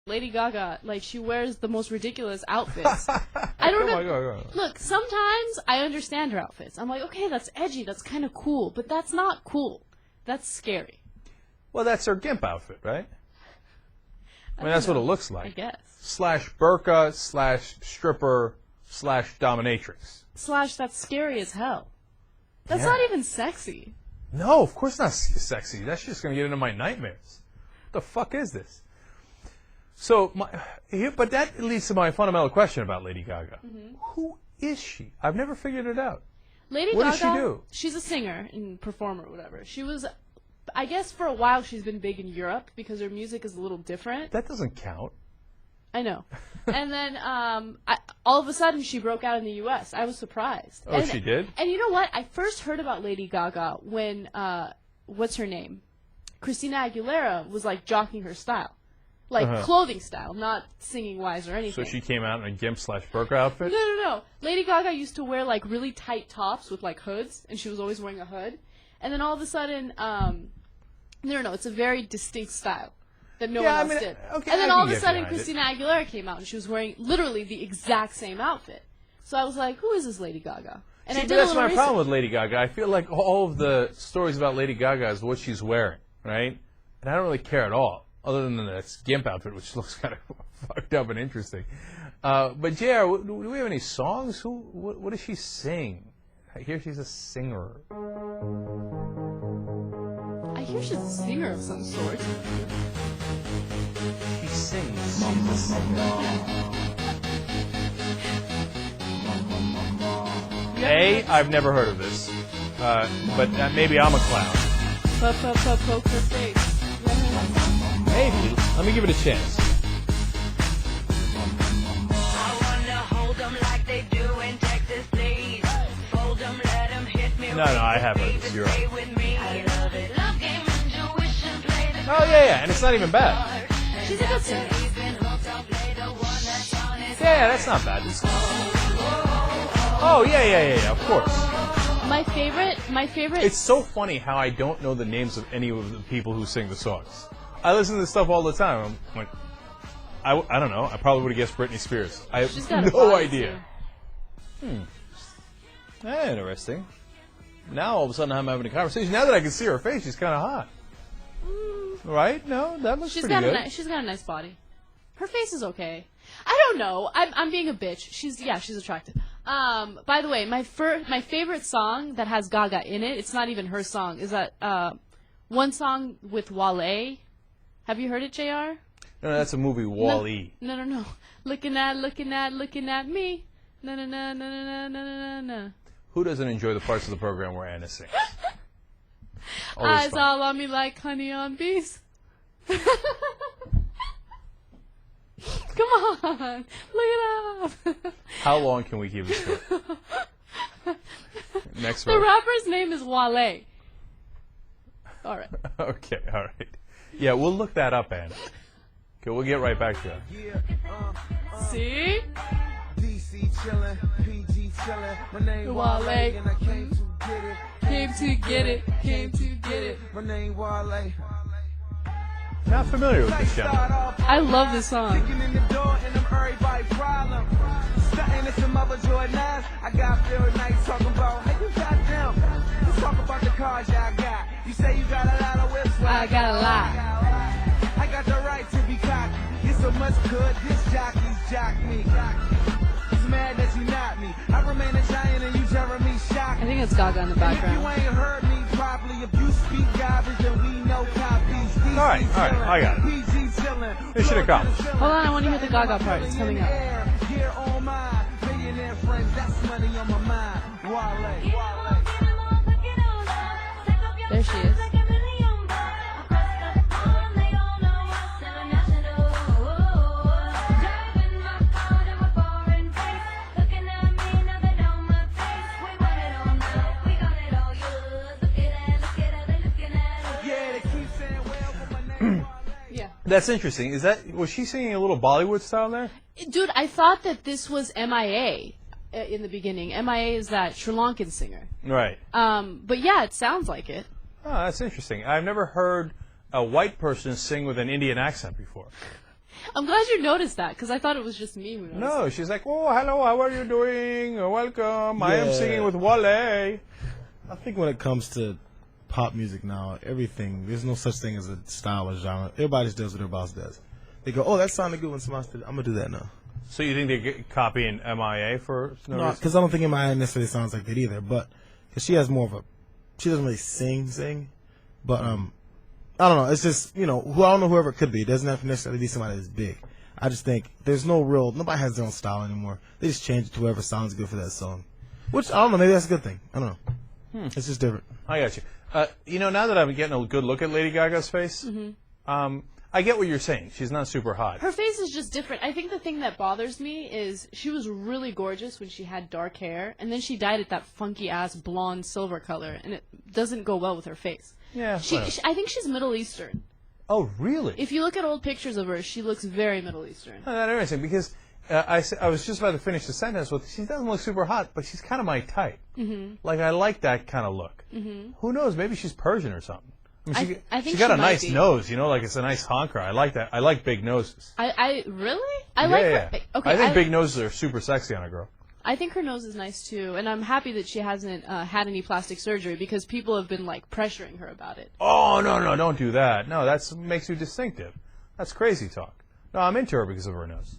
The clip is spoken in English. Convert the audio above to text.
Lady Gaga, like, she wears the most ridiculous outfits. I don't know. Look, sometimes I understand her outfits. I'm like, okay, that's edgy, that's kind of cool, but that's not cool. That's scary. Well, that's her gimp outfit, right? I mean, that's what it looks like. I guess. Slash burqa, slash stripper, slash dominatrix. Slash, that's scary as hell. That's not even sexy. No, of course not sexy. That's just going to get into my nightmares. What the fuck is this? So, but that leads to my fundamental question about Lady Gaga. Who is she? I've never figured it out. Lady Gaga, what does she do? She's a singer and performer or whatever. She was, I guess for a while she's been big in Europe because her music is a little different. That doesn't count. I know. And then all of a sudden she broke out in the U.S. I was surprised. Oh, she did? And you know what? I first heard about Lady Gaga when, what's her name? Christina Aguilera was like jockeying her style. Like clothing style, not singing-wise or anything. So she came out in a gimp slash burqa outfit? No. Lady Gaga used to wear like really tight tops with like hoods, and she was always wearing a hood. And then all of a sudden, no, it's a very distinct style that no one else did. Okay, and then all of a sudden, Christina Aguilera came out, and she was wearing literally the exact same outfit. So I was like, who is this Lady Gaga? And I did that's my problem with Lady Gaga. I feel like all of the stories about Lady Gaga is what she's wearing, right? And I don't really care at all. Other than that gimp outfit, which looks kind of fucked up and interesting. But JR, do we have any songs? What does she sing? I hear she's a singer. I hear she's a singer of some sort. She sings. I've never heard of this. But maybe I'm a clown. Poker face. Maybe. Let me give it a chance. No, I have heard this. You're right. Oh, yeah, and it's not even bad. She's a good singer. Yeah, that's not bad. Oh, yeah, of course. My favorite... It's so funny how I don't know the names of any of the people who sing the songs. I listen to this stuff all the time. I'm like, I don't know. I probably would have guessed Britney Spears. I have no idea. Interesting. Now all of a sudden I'm having a conversation. Now that I can see her face, she's kind of hot. Right? No, that looks pretty good. She's got a nice body. Her face is okay. I don't know. I'm being a bitch. She's attractive. By the way, my favorite song that has Gaga in it, it's not even her song, is that one song with Wale. Have you heard it, JR? No, that's a movie, Wall-E. No. Looking at me. No. Who doesn't enjoy the parts of the program where Anna sings? Eyes all on me like honey on bees. Come on, look it up. How long can we keep this going? Next one. The rapper's name is Wale. All right. Okay, all right. Yeah, we'll look that up, Anna. Okay, we'll get right back to it. See? DC chillin', PG chillin'. My name Wale. And I came to get it. Came to get it. My name Wale. Not familiar with this channel. I love this song. Kicking in the door and I'm everybody problem. Stunting at some other Jordans. I got feel nice talking about, hey, you got them. Let's talk about the cars y'all got. You say you got a lot of whips. Well, I got a lot. I got the right to be cocky. Get so much good, this jockey's jock me. He's mad that you not me. I remain a giant and you Jeremy shock. I think it's Gaga in the background. If you ain't heard me properly, if you speak garbage, then we know copies. All right, I got it. This should have come. Hold on, I want to hear the Gaga part. It's coming up. Here on my billionaire friends, that's money on my mind. Wale. There she is. That's interesting. Was she singing a little Bollywood style there? Dude, I thought that this was MIA in the beginning. MIA is that Sri Lankan singer. Right. But yeah, it sounds like it. Oh, that's interesting. I've never heard a white person sing with an Indian accent before. I'm glad you noticed that because I thought it was just me who noticed. No, she's like, oh, hello, how are you doing? Welcome. I am Yeah. singing with Wale. I think when it comes to pop music now, everything, there's no such thing as a style or genre. Everybody just does what their boss does. They go, oh, that sounded good when somebody did it. I'm going to do that now. So you think they're copying MIA for no No, reason? because I don't think Mia necessarily sounds like that either. But because she has more of a, she doesn't really sing. But I don't know. It's just I don't know whoever it could be. It doesn't have to necessarily be somebody that's big. I just think there's nobody has their own style anymore. They just change it to whoever sounds good for that song. Which I don't know. Maybe that's a good thing. I don't know. It's just different. I got you. Now that I'm getting a good look at Lady Gaga's face, I get what you're saying. She's not super hot. Her face is just different. I think the thing that bothers me is she was really gorgeous when she had dark hair, and then she dyed it that funky ass blonde silver color, and it doesn't go well with her face. Yeah. I think she's Middle Eastern. Oh, really? If you look at old pictures of her, she looks very Middle Eastern. Oh, that's interesting because I was just about to finish the sentence with, she doesn't look super hot, but she's kind of my type. Mm-hmm. Like, I like that kind of look. Mm-hmm. Who knows? Maybe she's Persian or something. I mean, I think she got she a might nice be. nose, like it's a nice honker. I like that. I like big noses. I really? I like her. Okay, I think big noses are super sexy on a girl. I think her nose is nice too, and I'm happy that she hasn't had any plastic surgery because people have been like pressuring her about it. Oh, no, don't do that. No, that makes you distinctive. That's crazy talk. No, I'm into her because of her nose.